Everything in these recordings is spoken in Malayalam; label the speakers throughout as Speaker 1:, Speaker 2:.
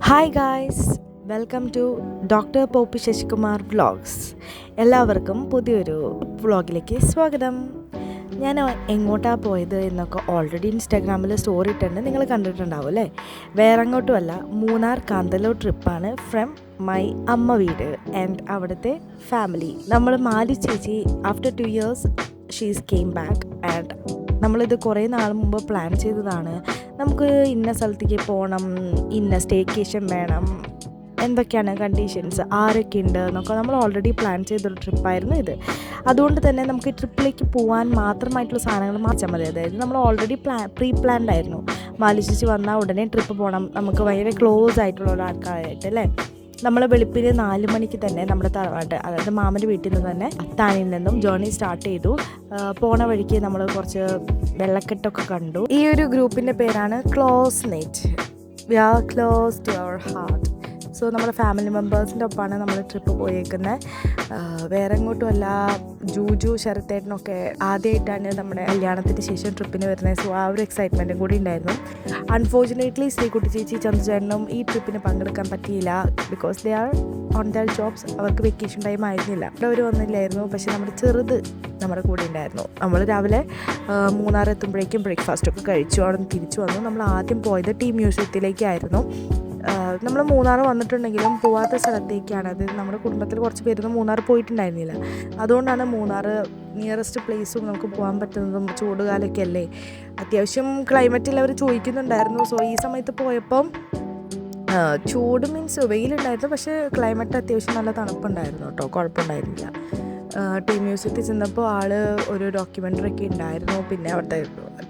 Speaker 1: Hi guys, welcome to doctor Poppy Sasikumar vlogs. എല്ലാവർക്കും പുതിയൊരു വ്ളോഗിലേക്ക് സ്വാഗതം. ഞാൻ എങ്ങോട്ടാണ് പോയത് എന്നൊക്കെ ഓൾറെഡി ഇൻസ്റ്റാഗ്രാമിൽ സ്റ്റോറി ഇട്ടുണ്ട്, നിങ്ങൾ കണ്ടിട്ടുണ്ടാവും അല്ലേ. വേറെ അങ്ങോട്ടുമല്ല, മൂന്നാർ കാന്തല്ലൂർ ട്രിപ്പാണ് ഫ്രം മൈ അമ്മ വീട് ആൻഡ് അവിടുത്തെ ഫാമിലി. നമ്മൾ മാലി ചേച്ചി after 2 years she's came back and നമ്മളിത് കുറേ നാൾ മുമ്പ് പ്ലാൻ ചെയ്തതാണ്. നമുക്ക് ഇന്ന സ്ഥലത്തേക്ക് പോകണം, ഇന്ന സ്റ്റേക്കേഷൻ വേണം, എന്തൊക്കെയാണ് കണ്ടീഷൻസ്, ആരൊക്കെ ഉണ്ട് എന്നൊക്കെ നമ്മൾ ഓൾറെഡി പ്ലാൻ ചെയ്തൊരു ട്രിപ്പായിരുന്നു ഇത്. അതുകൊണ്ട് തന്നെ നമുക്ക് ഈ ട്രിപ്പിലേക്ക് പോകാൻ മാത്രമായിട്ടുള്ള സാധനങ്ങൾ മാറ്റാൻ മതി. അതായത് നമ്മൾ ഓൾറെഡി പ്രീ പ്ലാൻഡ് ആയിരുന്നു. മാലിശിച്ച് വന്നാൽ ഉടനെ ട്രിപ്പ് പോകണം, നമുക്ക് ഭയങ്കര ക്ലോസ് ആയിട്ടുള്ള ഒരാൾക്കാരായിട്ട് അല്ലേ. നമ്മൾ വെളുപ്പിന് 4 മണിക്ക് തന്നെ നമ്മുടെ തറവാട്ട്, അതായത് മാമൻ്റെ വീട്ടിൽ നിന്ന് തന്നെ അത്താണിയിൽ നിന്നും ജേർണി സ്റ്റാർട്ട് ചെയ്തു. പോണ വഴിക്ക് നമ്മൾ കുറച്ച് വെള്ളക്കെട്ടൊക്കെ കണ്ടു. ഈ ഒരു ഗ്രൂപ്പിൻ്റെ പേരാണ് close net. We are close to our heart. So നമ്മുടെ ഫാമിലി മെമ്പേഴ്സിൻ്റെ ഒപ്പമാണ് നമ്മൾ ട്രിപ്പ് പോയേക്കുന്നത്. വേറെ എങ്ങോട്ടുമല്ല, ജൂജു ശരത്തേട്ടനൊക്കെ ആദ്യമായിട്ടാണ് നമ്മുടെ കല്യാണത്തിന് ശേഷം ട്രിപ്പിന് വരുന്നത്. സോ ആ ഒരു എക്സൈറ്റ്മെൻറ്റും കൂടി ഉണ്ടായിരുന്നു. അൺഫോർച്ചുനേറ്റ്ലി ശ്രീകുട്ടി ചേച്ചി ചന്ദ്രചേട്ടനും ഈ ട്രിപ്പിന് പങ്കെടുക്കാൻ പറ്റിയില്ല. Because they are on there jobs. അവർക്ക് വെക്കേഷൻ ടൈം ആയിരുന്നില്ല, അവർ വന്നില്ലായിരുന്നു. പക്ഷേ നമ്മുടെ ചെറുത് നമ്മുടെ കൂടെ ഉണ്ടായിരുന്നു. നമ്മൾ രാവിലെ മൂന്നാർ എത്തുമ്പോഴേക്കും ബ്രേക്ക്ഫാസ്റ്റൊക്കെ കഴിച്ചു, അവിടെ നിന്ന് തിരിച്ചു വന്നു. നമ്മൾ ആദ്യം പോയത് ടീ മ്യൂസിയത്തിലേക്കായിരുന്നു. നമ്മൾ മൂന്നാർ വന്നിട്ടുണ്ടെങ്കിലും പോവാത്ത സ്ഥലത്തേക്കാണ്. അത് നമ്മുടെ കുടുംബത്തിൽ കുറച്ച് പേരൊന്നും മൂന്നാർ പോയിട്ടുണ്ടായിരുന്നില്ല. അതുകൊണ്ടാണ് മൂന്നാർ നിയറസ്റ്റ് പ്ലേസും നമുക്ക് പോകാൻ പറ്റുന്നതും. ചൂടുകാലമൊക്കെ അല്ലേ, അത്യാവശ്യം ക്ലൈമറ്റിൽ അവർ ചോദിക്കുന്നുണ്ടായിരുന്നു. സോ ഈ സമയത്ത് പോയപ്പം ചൂട് മീൻസ് വെയിലുണ്ടായിരുന്നു, പക്ഷേ ക്ലൈമറ്റ് അത്യാവശ്യം നല്ല തണുപ്പുണ്ടായിരുന്നു കേട്ടോ, കുഴപ്പമുണ്ടായിരുന്നില്ല. ടീ മ്യൂസിയത്തിൽ ചെന്നപ്പോൾ ഒരു ഡോക്യുമെൻ്ററി ഒക്കെ ഉണ്ടായിരുന്നു. പിന്നെ അവിടുത്തെ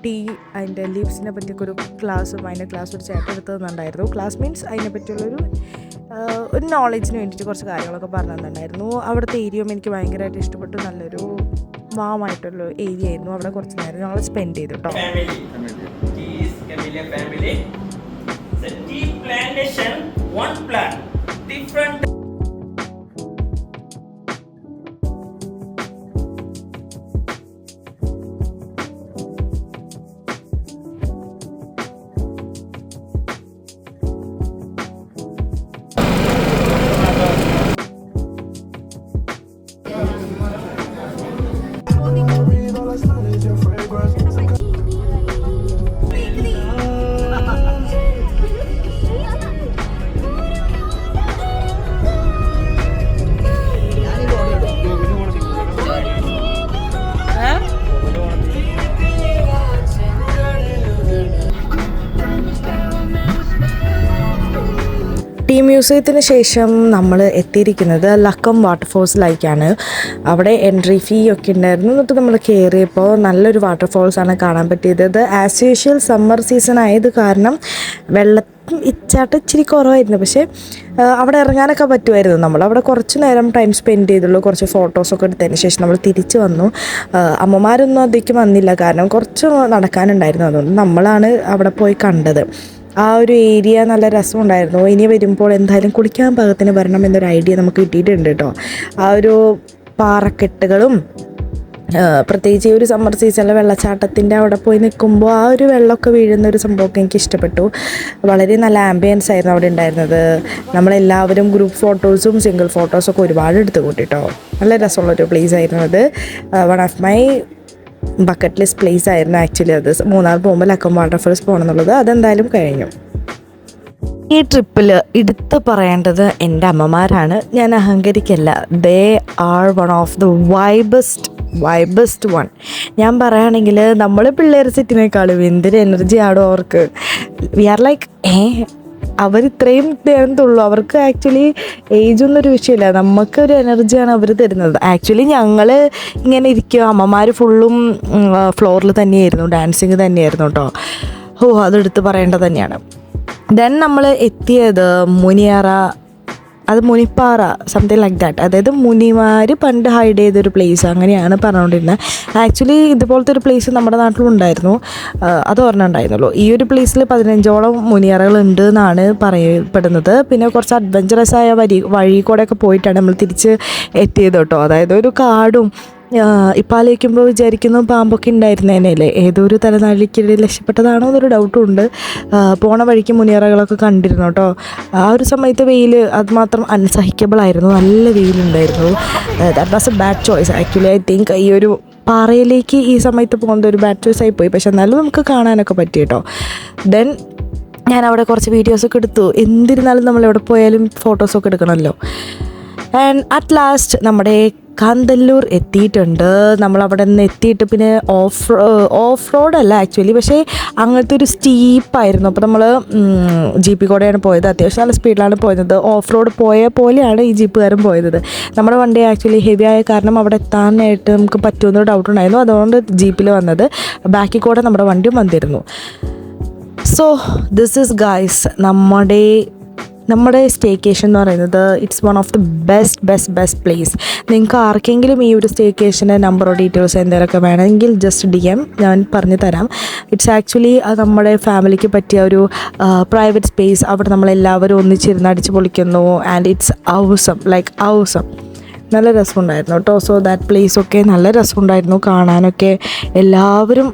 Speaker 1: ടീ അതിൻ്റെ ലീവ്സിനെ പറ്റിയൊക്കെ ഒരു അതിൻ്റെ ക്ലാസ് ഒരു ചേട്ടൻ എടുത്ത് തന്നിട്ടുണ്ടായിരുന്നു. ക്ലാസ് മീൻസ് അതിനെ പറ്റിയുള്ളൊരു നോളജിന് വേണ്ടിയിട്ട് കുറച്ച് കാര്യങ്ങളൊക്കെ പറഞ്ഞു തന്നിട്ടുണ്ടായിരുന്നു. അവിടുത്തെ ഏരിയയും എനിക്ക് ഭയങ്കരമായിട്ട് ഇഷ്ടപ്പെട്ടു. നല്ലൊരു വാമായിട്ടുള്ള ഏരിയ ആയിരുന്നു. അവിടെ കുറച്ച് നേരം ഞങ്ങൾ സ്പെൻഡ് ചെയ്തു കേട്ടോ. ടീ മ്യൂസിയത്തിന് ശേഷം നമ്മൾ എത്തിയിരിക്കുന്നത് ലക്കം വാട്ടർഫോൾസിലേക്കാണ്. അവിടെ എൻട്രി ഫീ ഒക്കെ ഉണ്ടായിരുന്നു. എന്നിട്ട് നമ്മൾ കയറിയപ്പോൾ നല്ലൊരു വാട്ടർഫോൾസാണ് കാണാൻ പറ്റിയത്. ഇത് ആസ് യൂഷ്വൽ സമ്മർ സീസൺ ആയത് കാരണം വെള്ളം ഇച്ചാട്ടം ഇച്ചിരി കുറവായിരുന്നു. പക്ഷേ അവിടെ ഇറങ്ങാനൊക്കെ പറ്റുമായിരുന്നു. നമ്മളവിടെ കുറച്ച് നേരം ടൈം സ്പെൻഡ് ചെയ്തുള്ളൂ. കുറച്ച് ഫോട്ടോസൊക്കെ എടുത്തതിന് ശേഷം നമ്മൾ തിരിച്ച് വന്നു. അമ്മമാരൊന്നും അധികം വന്നില്ല, കാരണം കുറച്ച് നടക്കാനുണ്ടായിരുന്നു. അതുകൊണ്ട് നമ്മളാണ് അവിടെ പോയി കണ്ടത്. ആ ഒരു ഏരിയ നല്ല രസമുണ്ടായിരുന്നു. ഇനി വരുമ്പോൾ എന്തായാലും കുളിക്കാൻ പാകത്തിന് വരണം എന്നൊരു ഐഡിയ നമുക്ക് കിട്ടിയിട്ടുണ്ട് കേട്ടോ. ആ ഒരു പാറക്കെട്ടുകളും പ്രത്യേകിച്ച് ഈ ഒരു സമ്മർ സീസണിൽ വെള്ളച്ചാട്ടത്തിൻ്റെ അവിടെ പോയി നിൽക്കുമ്പോൾ ആ ഒരു വെള്ളമൊക്കെ വീഴുന്ന ഒരു സംഭവമൊക്കെ എനിക്ക് ഇഷ്ടപ്പെട്ടു. വളരെ നല്ല ആംബിയൻസ് ആയിരുന്നു അവിടെ ഉണ്ടായിരുന്നത്. നമ്മളെല്ലാവരും ഗ്രൂപ്പ് ഫോട്ടോസും സിംഗിൾ ഫോട്ടോസൊക്കെ ഒരുപാട് എടുത്തു കൂട്ടിട്ടോ. നല്ല രസമുള്ളൊരു പ്ലേസ് ആയിരുന്നു അത്. One of my bucket list place ആയിരുന്നു ആക്ച്വലി അത്. മൂന്നാർ പോകുമ്പോൾ ലക്കം വാട്ടർഫോൾസ് പോകണം എന്നുള്ളത്. അതെന്തായാലും കഴിഞ്ഞു. ഈ ട്രിപ്പിൽ എടുത്ത് പറയേണ്ടത് എൻ്റെ അമ്മമാരാണ്. ഞാൻ അഹങ്കരിക്കല്ല. They are one of the vibest one. ഞാൻ പറയുകയാണെങ്കിൽ നമ്മൾ പിള്ളേർ സെറ്റിനേക്കാളും എന്തൊരു എനർജി ആണോ അവർക്ക്. വി ആർ ലൈക്ക് അവരിത്രയും തരുന്നുള്ളൂ. അവർക്ക് ആക്ച്വലി ഏജൊന്നൊരു വിഷയമില്ല, നമുക്കൊരു എനർജിയാണ് അവർ തരുന്നത്. ആക്ച്വലി ഞങ്ങൾ ഇങ്ങനെ ഇരിക്കുക, അമ്മമാർ ഫുള്ളും ഫ്ലോറിൽ തന്നെയായിരുന്നു, ഡാൻസിങ് തന്നെയായിരുന്നു കേട്ടോ. അതെടുത്ത് പറയേണ്ടത് തന്നെയാണ്. ദെൻ നമ്മൾ എത്തിയത് മുനിപ്പാറ സംതിങ് ലൈക്ക് ദാറ്റ്. അതായത് മുനിമാർ പണ്ട് ഹൈഡ് ചെയ്തൊരു പ്ലേസ്, അങ്ങനെയാണ് പറഞ്ഞുകൊണ്ടിരുന്നത്. ആക്ച്വലി ഇതുപോലത്തെ ഒരു പ്ലേസ് നമ്മുടെ നാട്ടിലും ഉണ്ടായിരുന്നു, അത് ഓർമ്മ ഉണ്ടായിരുന്നുള്ളൂ. ഈ ഒരു പ്ലേസിൽ 15ഓളം മുനിയറകൾ ഉണ്ട് എന്നാണ് പറയപ്പെടുന്നത്. പിന്നെ കുറച്ച് അഡ്വഞ്ചറസ് ആയ വഴി കൂടെയൊക്കെ പോയിട്ടാണ് നമ്മൾ തിരിച്ച് എത്തിയത് കേട്ടോ. അതായത് ഒരു കാടും ഇപ്പം ആലോചിക്കുമ്പോൾ വിചാരിക്കുന്നു പാമ്പൊക്കെ ഉണ്ടായിരുന്നേനല്ലേ, ഏതോ ഒരു തലനാഴിക്കിടയിൽ രക്ഷപ്പെട്ടതാണോ എന്നൊരു ഡൗട്ടും ഉണ്ട്. പോണ വഴിക്ക് മുനിയറകളൊക്കെ കണ്ടിരുന്നു കേട്ടോ. ആ ഒരു സമയത്ത് വെയിൽ അതുമാത്രം അൺസഹിക്കബിൾ ആയിരുന്നു, നല്ല വെയിലുണ്ടായിരുന്നു. That was a bad choice actually. I think ഈ ഒരു പാറയിലേക്ക് ഈ സമയത്ത് പോകുന്നത് ഒരു ബാഡ് ചോയ്സ് ആയിപ്പോയി. പക്ഷെ എന്നാലും നമുക്ക് കാണാനൊക്കെ പറ്റി കേട്ടോ. ദെൻ ഞാനവിടെ കുറച്ച് വീഡിയോസൊക്കെ എടുത്തു. എന്നിരുന്നാലും നമ്മളെവിടെ പോയാലും ഫോട്ടോസൊക്കെ എടുക്കണമല്ലോ. ആൻഡ് അറ്റ് ലാസ്റ്റ് നമ്മുടെ കാന്തല്ലൂർ എത്തിയിട്ടുണ്ട്. നമ്മളവിടെ നിന്ന് എത്തിയിട്ട് പിന്നെ ഓഫ് റോഡല്ല ആക്ച്വലി, പക്ഷേ അങ്ങനത്തെ ഒരു സ്റ്റീപ്പായിരുന്നു. അപ്പോൾ നമ്മൾ ജീപ്പിൽ കൂടെയാണ് പോയത്. അത്യാവശ്യം നല്ല സ്പീഡിലാണ് പോയത്. ഓഫ് റോഡ് പോയ പോലെയാണ് ഈ ജീപ്പുകാരൻ പോയത്. നമ്മുടെ വണ്ടി ആക്ച്വലി ഹെവി ആയ കാരണം അവിടെ എത്താനായിട്ട് നമുക്ക് പറ്റുമെന്നൊരു ഡൗട്ട് ഉണ്ടായിരുന്നു. അതുകൊണ്ട് ജീപ്പിൽ വന്നത്, ബാക്കിൽ കൂടെ നമ്മുടെ വണ്ടിയും വന്നിരുന്നു. സോ ദിസ് ഈസ് ഗൈസ് നമ്മുടെ സ്റ്റേക്കേഷൻ എന്ന് പറയുന്നത് it's one of the best place. നിങ്ങൾക്ക് ആർക്കെങ്കിലും ഈ ഒരു സ്റ്റേക്കേഷൻ്റെ നമ്പറോ ഡീറ്റെയിൽസ് എന്തെങ്കിലുമൊക്കെ വേണമെങ്കിൽ ജസ്റ്റ് DM ഞാൻ പറഞ്ഞു തരാം. ഇറ്റ്സ് ആക്ച്വലി നമ്മുടെ ഫാമിലിക്ക് പറ്റിയ ഒരു പ്രൈവറ്റ് സ്പേസ്. അവിടെ നമ്മളെല്ലാവരും ഒന്നിച്ചിരുന്ന് അടിച്ച് പൊളിക്കുന്നു. ആൻഡ് ഇറ്റ്സ് ഔസം നല്ല രസമുണ്ടായിരുന്നു കേട്ടോ. സോ ദാറ്റ് പ്ലേസൊക്കെ നല്ല രസമുണ്ടായിരുന്നു കാണാനൊക്കെ. എല്ലാവരും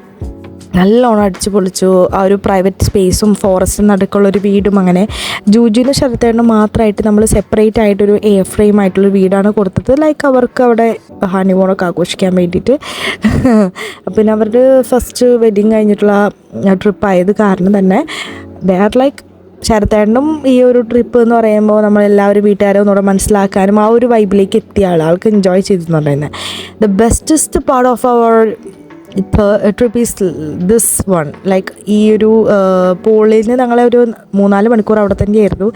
Speaker 1: നല്ലോണം അടിച്ചു പൊളിച്ചു. ആ ഒരു പ്രൈവറ്റ് സ്പേസും ഫോറസ്റ്റിന് നടുക്കുള്ളൊരു വീടും, അങ്ങനെ ജൂജിനും ശരത്തേനും മാത്രമായിട്ട് നമ്മൾ സെപ്പറേറ്റ് ആയിട്ടൊരു ഫ്രെയിം ആയിട്ടുള്ളൊരു വീടാണ് കൊടുത്തത്. ലൈക്ക് അവർക്ക് അവിടെ ഹണിമൂണൊക്കെ ആഘോഷിക്കാൻ വേണ്ടിയിട്ട്. പിന്നെ അവരുടെ ഫസ്റ്റ് വെഡിങ് കഴിഞ്ഞിട്ടുള്ള ട്രിപ്പായത് കാരണം തന്നെ ദേ ആർ ലൈക്ക് ശരത്തേട്ടനും ഈ ഒരു ട്രിപ്പ് എന്ന് പറയുമ്പോൾ നമ്മളെല്ലാവരും വീട്ടുകാരെ ഒന്നുകൂടെ മനസ്സിലാക്കാനും ആ ഒരു വൈബിലേക്ക് എത്തിയ ആൾക്ക് എൻജോയ് ചെയ്തിട്ടുണ്ടായിരുന്നത്. The bestest part of our trip is this one. Like ഈ ഒരു പൂളിൽ നിന്ന് ഞങ്ങളെ ഒരു 3-4 മണിക്കൂർ അവിടെ തന്നെയായിരുന്നു.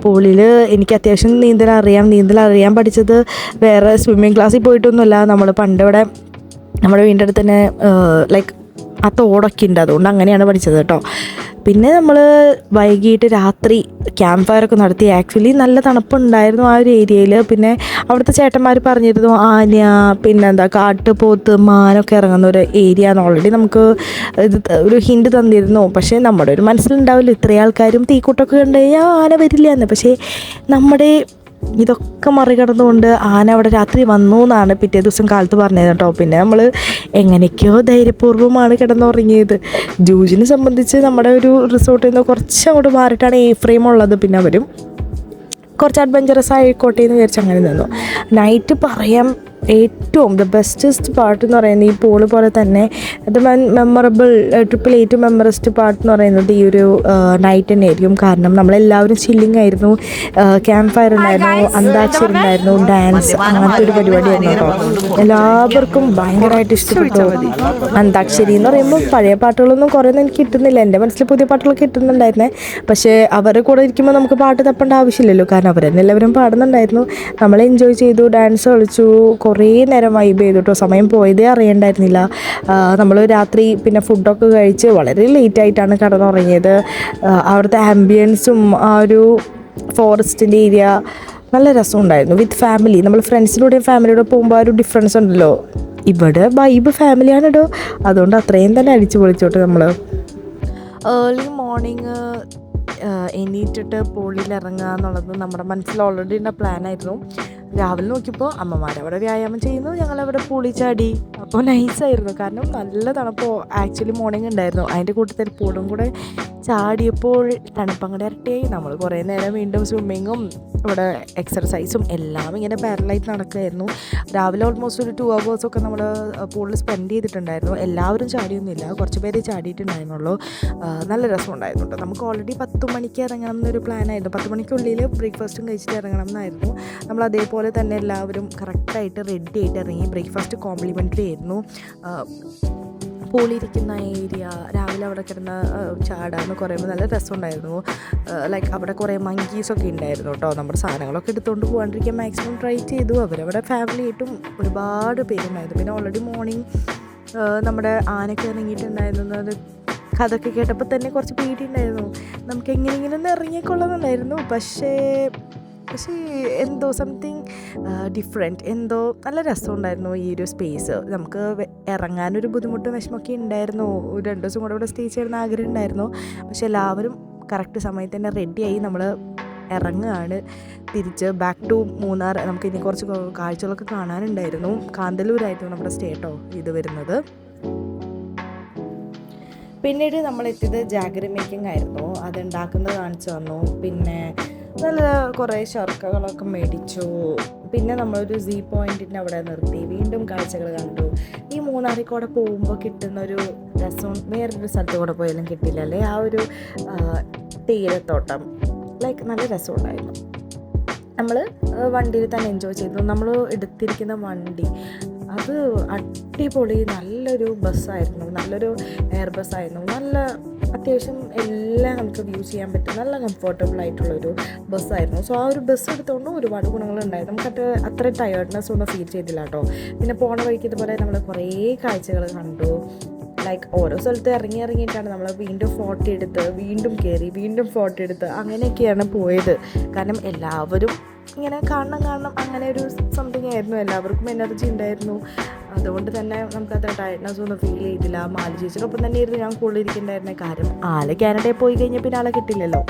Speaker 1: പൂളിൽ എനിക്ക് അത്യാവശ്യം നീന്തലറിയാൻ പഠിച്ചത് വേറെ സ്വിമ്മിങ് ക്ലാസ്സിൽ പോയിട്ടൊന്നുമല്ല. നമ്മൾ പണ്ടിവിടെ നമ്മുടെ വീടിൻ്റെ അടുത്ത് തന്നെ ലൈക്ക് ആ തോടൊക്കെ ഉണ്ട്, അതുകൊണ്ട് അങ്ങനെയാണ് പഠിച്ചത് കേട്ടോ. പിന്നെ നമ്മൾ വൈകിട്ട് രാത്രി ക്യാമ്പ് ഫയറൊക്കെ നടത്തി. ആക്ച്വലി നല്ല തണുപ്പുണ്ടായിരുന്നു ആ ഒരു ഏരിയയിൽ. പിന്നെ അവിടുത്തെ ചേട്ടന്മാർ പറഞ്ഞിരുന്നു പിന്നെന്താ കാട്ടുപോത്ത് മാനൊക്കെ ഇറങ്ങുന്ന ഒരു ഏരിയ എന്ന് ഓൾറെഡി നമുക്ക് ഇത് ഒരു ഹിൻഡ് തന്നിരുന്നു. പക്ഷേ നമ്മുടെ ഒരു മനസ്സിലുണ്ടാവില്ല ഇത്രയും ആൾക്കാരും തീക്കൂട്ടൊക്കെ കണ്ടു കഴിഞ്ഞാൽ ആന വരില്ല എന്ന്. പക്ഷേ നമ്മുടെ ഇതൊക്കെ മറികടന്നുകൊണ്ട് ആന അവിടെ രാത്രി വന്നു എന്നാണ് പിറ്റേ ദിവസം കാലത്ത് പറഞ്ഞത് കേട്ടോ. പിന്നെ നമ്മൾ എങ്ങനെയൊക്കെയോ ധൈര്യപൂർവ്വമാണ് കിടന്നുറങ്ങിയത്. ജൂജിനെ സംബന്ധിച്ച് നമ്മുടെ ഒരു റിസോർട്ടിൽ നിന്ന് കുറച്ച് അങ്ങോട്ട് മാറിയിട്ടാണ് ഫ്രെയിം ഉള്ളത്. പിന്നെ അവരും കുറച്ച് അഡ്വഞ്ചറസ് ആയിക്കോട്ടെ എന്ന് വിചാരിച്ച് അങ്ങനെ നിന്നു. നൈറ്റ് പറയാം ഏറ്റവും ദ ബെസ്റ്റസ്റ്റ് പാർട്ട് എന്ന് പറയുന്നത് ഈ പൂള് പോലെ തന്നെ അത് മെമ്മറബിൾ ട്രിപ്പിൽ ഏറ്റവും മെമ്മറസ്റ്റ് പാർട്ട് എന്ന് പറയുന്നത് ഈ ഒരു നൈറ്റ് തന്നെ ആയിരിക്കും. കാരണം നമ്മളെല്ലാവരും ചില്ലിങ് ആയിരുന്നു. ക്യാമ്പ് ഫയർ ഉണ്ടായിരുന്നു, അന്താക്ഷരി ഉണ്ടായിരുന്നു, ഡാൻസ്, അങ്ങനത്തെ ഒരു പരിപാടിയായിരുന്നു കേട്ടോ. എല്ലാവർക്കും ഭയങ്കരമായിട്ട് ഇഷ്ടപ്പെട്ടു. അന്താക്ഷരി എന്ന് പറയുമ്പോൾ പഴയ പാട്ടുകളൊന്നും കുറേയൊന്നും എനിക്ക് കിട്ടുന്നില്ല. എൻ്റെ മനസ്സിൽ പുതിയ പാട്ടുകളൊക്കെ കിട്ടുന്നുണ്ടായിരുന്നേ. പക്ഷേ അവരുടെ കൂടെ ഇരിക്കുമ്പോൾ നമുക്ക് പാട്ട് തപ്പേണ്ട ആവശ്യമില്ലല്ലോ, കാരണം അവർ തന്നെ എല്ലാവരും പാടുന്നുണ്ടായിരുന്നു. നമ്മൾ എൻജോയ് ചെയ്തു, ഡാൻസ് കളിച്ചു, കുറേ നേരം വൈബ് ചെയ്തു കേട്ടോ. സമയം പോയതേ അറിയണ്ടായിരുന്നില്ല. നമ്മൾ രാത്രി പിന്നെ ഫുഡൊക്കെ കഴിച്ച് വളരെ ലേറ്റായിട്ടാണ് കിടന്നുറങ്ങിയത്. അവിടുത്തെ ആംബിയൻസും ആ ഒരു ഫോറസ്റ്റിൻ്റെ ഏരിയ നല്ല രസമുണ്ടായിരുന്നു. വിത്ത് ഫാമിലി, നമ്മൾ ഫ്രണ്ട്സിലൂടെയും ഫാമിലിയോടെ പോകുമ്പോൾ ആ ഒരു ഡിഫറൻസ് ഉണ്ടല്ലോ. ഇവിടെ വൈബ് ഫാമിലിയാണ് കേട്ടോ. അതുകൊണ്ട് അത്രയും തന്നെ അടിച്ചു പൊളിച്ചോട്ടെ. നമ്മൾ ഏർലി മോർണിംഗ് എണീറ്റിട്ട് പൂളിൽ ഇറങ്ങുക എന്നുള്ളത് നമ്മുടെ മനസ്സിൽ ഓൾറെഡി ഉള്ള പ്ലാനായിരുന്നു. രാവിലെ നോക്കിയപ്പോൾ അമ്മമാരവിടെ വ്യായാമം ചെയ്യുന്നു, ഞങ്ങളവിടെ പൂളി ചാടി. അപ്പോൾ നൈസായിരുന്നു, കാരണം നല്ല തണുപ്പ് ആക്ച്വലി മോർണിംഗ് ഉണ്ടായിരുന്നു. അതിൻ്റെ കൂട്ടത്തിൽ പൂളും കൂടെ ചാടിയപ്പോൾ തണുപ്പങ്ങടെ ഇരട്ടിയായി. നമ്മൾ കുറേ നേരം വീണ്ടും സ്വിമ്മിങ്ങും ഇവിടെ എക്സർസൈസും എല്ലാം ഇങ്ങനെ പാരലായിട്ട് നടക്കുമായിരുന്നു. രാവിലെ ഓൾമോസ്റ്റ് ഒരു 2 hours നമ്മൾ പൂളിൽ സ്പെൻഡ് ചെയ്തിട്ടുണ്ടായിരുന്നു. എല്ലാവരും ചാടിയൊന്നുമില്ല, കുറച്ച് പേര് ചാടിയിട്ടുണ്ടായിരുന്നുള്ളൂ. നല്ല രസമുണ്ടായിരുന്നു കേട്ടോ. നമുക്ക് ഓൾറെഡി 10 മണിക്ക് ഇറങ്ങണം എന്നൊരു പ്ലാനായിരുന്നു. 10 മണിക്കുള്ളിൽ ബ്രേക്ക്ഫാസ്റ്റും കഴിച്ചിട്ട് ഇറങ്ങണം എന്നായിരുന്നു. നമ്മൾ അതേപോലെ തന്നെ എല്ലാവരും കറക്റ്റായിട്ട് റെഡി ആയിട്ട് ഇറങ്ങി. ബ്രേക്ക്ഫാസ്റ്റ് കോംപ്ലിമെൻ്ററി ആയിരുന്നു. പൂളിരിക്കുന്ന ഏരിയ, രാവിലെ അവിടെ കിടന്ന് ചാടാന്ന് പറയുമ്പോൾ നല്ല രസമുണ്ടായിരുന്നു. ലൈക്ക് അവിടെ കുറേ മങ്കീസൊക്കെ ഉണ്ടായിരുന്നു കേട്ടോ. നമ്മുടെ സാധനങ്ങളൊക്കെ എടുത്തുകൊണ്ട് പോകാണ്ടിരിക്കാൻ മാക്സിമം ട്രൈ ചെയ്തു. അവരവിടെ ഫാമിലിയായിട്ടും ഒരുപാട് പേരുണ്ടായിരുന്നു. പിന്നെ ഓൾറെഡി മോർണിംഗ് നമ്മുടെ ആനയൊക്കെ ഇറങ്ങിയിട്ടുണ്ടായിരുന്നത് കഥയൊക്കെ കേട്ടപ്പോൾ തന്നെ കുറച്ച് പേടിയുണ്ടായിരുന്നു. നമുക്ക് എങ്ങനെയെങ്കിലും ഒന്ന് ഇറങ്ങിക്കൊള്ളുന്നുണ്ടായിരുന്നു. പക്ഷേ എന്തോ സംതിങ് ഡിഫറെൻറ്റ്, എന്തോ നല്ല രസമുണ്ടായിരുന്നു ഈ ഒരു സ്പേസ്. നമുക്ക് ഇറങ്ങാനൊരു ബുദ്ധിമുട്ടും വിഷമമൊക്കെ ഉണ്ടായിരുന്നു. 2 ദിവസം കൂടെ ഇവിടെ സ്റ്റേ ചെയ്യണമെന്ന് ആഗ്രഹം ഉണ്ടായിരുന്നു. പക്ഷേ എല്ലാവരും കറക്റ്റ് സമയത്ത് തന്നെ റെഡിയായി. നമ്മൾ ഇറങ്ങുകയാണ് തിരിച്ച് ബാക്ക് ടു മൂന്നാർ. നമുക്ക് ഇനി കുറച്ച് കാഴ്ചകളൊക്കെ കാണാനുണ്ടായിരുന്നു. കാന്തല്ലൂരായിരുന്നു നമ്മുടെ സ്റ്റേട്ടോ ഇത് വരുന്നത്. പിന്നീട് നമ്മളെത്തിയത് ജാഗറി മേക്കിംഗ് ആയിരുന്നു. അതുണ്ടാക്കുന്നത് കാണിച്ചു തന്നു. പിന്നെ നല്ല കുറേ ശർക്കകളൊക്കെ മേടിച്ചു. പിന്നെ നമ്മളൊരു സീ പോയിൻറ്റിൻ്റെ അവിടെ നിർത്തി വീണ്ടും കാഴ്ചകൾ കണ്ടു. ഈ മൂന്നാറിൽ കൂടെ പോകുമ്പോൾ കിട്ടുന്നൊരു രസം വേറൊരു സ്ഥലത്ത് കൂടെ പോയാലും കിട്ടില്ല അല്ലേ. ആ ഒരു തേയിലത്തോട്ടം ലൈക്ക് നല്ല രസമുണ്ടായിരുന്നു. നമ്മൾ വണ്ടിയിൽ തന്നെ എൻജോയ് ചെയ്തു. നമ്മൾ എടുത്തിരിക്കുന്ന വണ്ടി അത് അടിപൊളി നല്ലൊരു ബസ്സായിരുന്നു, നല്ലൊരു എയർ ബസ്സായിരുന്നു. നല്ല അത്യാവശ്യം എല്ലാം നമുക്ക് യൂസ് ചെയ്യാൻ പറ്റും, നല്ല കംഫർട്ടബിൾ ആയിട്ടുള്ളൊരു ബസ്സായിരുന്നു. സോ ആ ഒരു ബസ് എടുത്തുകൊണ്ട് ഒരുപാട് ഗുണങ്ങളുണ്ടായിരുന്നു. നമുക്ക് അത്ര ടയേർഡ്നെസ് ഒന്നും ഫീൽ ചെയ്തില്ല കേട്ടോ. പിന്നെ പോണ വഴിക്ക് ഇതുപോലെ നമ്മൾ കുറേ കാഴ്ചകൾ കണ്ടു. ലൈക്ക് ഓരോ സ്ഥലത്ത് ഇറങ്ങിയിട്ടാണ് നമ്മൾ വീണ്ടും ഫോട്ടോ എടുത്ത് വീണ്ടും കയറി വീണ്ടും ഫോട്ടോ എടുത്ത് അങ്ങനെയൊക്കെയാണ് പോയത്. കാരണം എല്ലാവരും ഇങ്ങനെ കാണണം അങ്ങനെ ഒരു സംതിങ് ആയിരുന്നു. എല്ലാവർക്കും എനർജി ഉണ്ടായിരുന്നു. അതുകൊണ്ട് തന്നെ നമുക്കത്ര ടയർഡ്നെസ് ഒന്നും ഫീൽ ചെയ്തില്ല. മാലി ചേച്ചിനൊപ്പം തന്നെ ആയിരുന്നു ഞാൻ കൂടുതലിരിക്കുന്നുണ്ടായിരുന്നത്. കാര്യം ആള് കാനഡയിൽ പോയി കഴിഞ്ഞാൽ പിന്നെ ആളെ കിട്ടില്ലല്ലോ.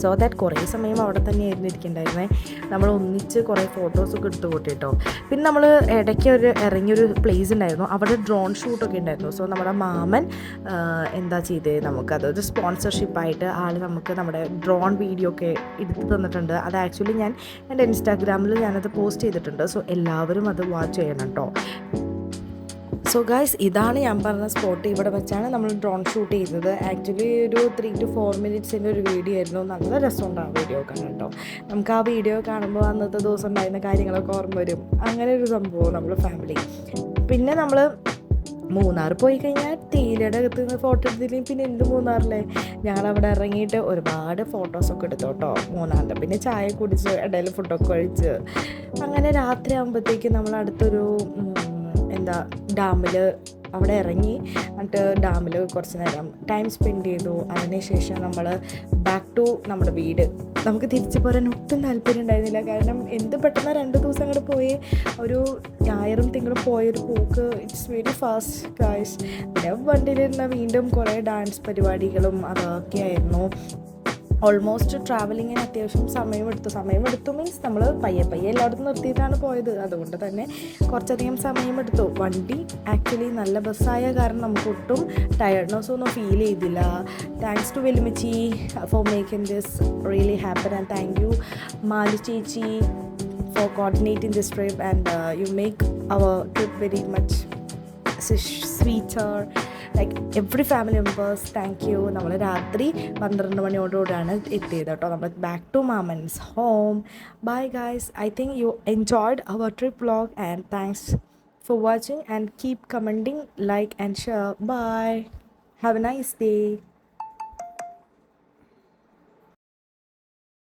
Speaker 1: സോ ദാറ്റ് കുറേ സമയം അവിടെ തന്നെ ആയിരുന്നു ഇരിക്കുന്നുണ്ടായിരുന്നത്. നമ്മൾ ഒന്നിച്ച് കുറേ ഫോട്ടോസൊക്കെ എടുത്ത് കൂട്ടിട്ടോ. പിന്നെ നമ്മൾ ഇടയ്ക്ക് ഇറങ്ങിയൊരു പ്ലേസ് ഉണ്ടായിരുന്നു, അവിടെ ഡ്രോൺ ഷൂട്ടൊക്കെ ഉണ്ടായിരുന്നു. സോ നമ്മുടെ മാമൻ എന്താ ചെയ്തത്, നമുക്കതൊരു സ്പോൺസർഷിപ്പായിട്ട് ആൾ നമുക്ക് നമ്മുടെ ഡ്രോൺ വീഡിയോ ഒക്കെ എടുത്ത് തന്നിട്ടുണ്ട്. അത് ആക്ച്വലി ഞാൻ എൻ്റെ ഇൻസ്റ്റാഗ്രാമിൽ ഞാനത് പോസ്റ്റ് ചെയ്തിട്ടുണ്ട്. സോ എല്ലാവരും അത് വാച്ച് ചെയ്യണം കേട്ടോ. സോ ഗൈസ്, ഇതാണ് ഞാൻ പറഞ്ഞ സ്പോട്ട്. ഇവിടെ വെച്ചാണ് നമ്മൾ ഡ്രോൺ ഷൂട്ട് ചെയ്തത്. ആക്ച്വലി ഒരു 3 to 4 മിനിറ്റ്സിൻ്റെ ഒരു വീഡിയോ ആയിരുന്നു. നല്ല രസമുണ്ട് ആ വീഡിയോ കാണാൻ കേട്ടോ. നമുക്ക് ആ വീഡിയോ കാണുമ്പോൾ അന്നത്തെ ദിവസം ഉണ്ടായിരുന്ന കാര്യങ്ങളൊക്കെ ഓർമ്മ വരും. അങ്ങനെ ഒരു സംഭവം നമ്മൾ ഫാമിലി. പിന്നെ നമ്മൾ മൂന്നാർ പോയി കഴിഞ്ഞാൽ തേയിലയുടെ അകത്ത് നിന്ന് ഫോട്ടോ എടുത്തില്ലെങ്കിൽ പിന്നെ എന്ത് മൂന്നാറിലെ. ഞങ്ങളവിടെ ഇറങ്ങിയിട്ട് ഒരുപാട് ഫോട്ടോസൊക്കെ എടുത്തു കേട്ടോ മൂന്നാറിൻ്റെ. പിന്നെ ചായ കുടിച്ച് ഇടയിൽ ഫുഡൊക്കെ കഴിച്ച് അങ്ങനെ രാത്രി ആകുമ്പോഴത്തേക്കും നമ്മൾ അടുത്തൊരു ഡാമിൽ അവിടെ ഇറങ്ങി. എന്നിട്ട് ഡാമിൽ കുറച്ച് നേരം ടൈം സ്പെൻഡ് ചെയ്തു. അതിനുശേഷം നമ്മൾ ബാക്ക് ടു നമ്മുടെ വീട്. നമുക്ക് തിരിച്ചു പോരാൻ ഒട്ടും താല്പര്യം ഉണ്ടായിരുന്നില്ല. കാരണം എന്ത് പെട്ടെന്ന് 2 ദിവസം അങ്ങോട്ട് പോയി, ഒരു ഞായറും തിങ്കളും പോയൊരു പോക്ക്. It's very fast guys. പിന്നെ വണ്ടിയിലിരുന്ന വീണ്ടും കുറേ ഡാൻസ് പരിപാടികളും അതൊക്കെ ആയിരുന്നു. ഓൾമോസ്റ്റ് ട്രാവലിങ്ങിന് അത്യാവശ്യം സമയമെടുത്തു മീൻസ് നമ്മൾ പയ്യെ എല്ലായിടത്തും നിർത്തിയിട്ടാണ് പോയത്. അതുകൊണ്ട് തന്നെ കുറച്ചധികം സമയമെടുത്തു. വണ്ടി ആക്ച്വലി നല്ല ബസ്സായ കാരണം നമുക്ക് ഒട്ടും ടയർഡ്നെസ് ഒന്നും ഫീൽ ചെയ്തില്ല. താങ്ക്സ് ടു വെല്ലുമിച്ചി for making this really happen. And thank you Mali ചേച്ചി for coordinating this trip. And you make our trip very much sweeter. Like every family members, thank you. നമ്മൾ രാത്രി 12 മണിയോടുകൂടിയാണ് എത്തിയത് കേട്ടോ. നമ്മൾ ബാക്ക് ടു മാമൻസ് home. Bye guys, I think you enjoyed our trip vlog and thanks for watching and keep commenting, like and share. Bye. Have a nice day.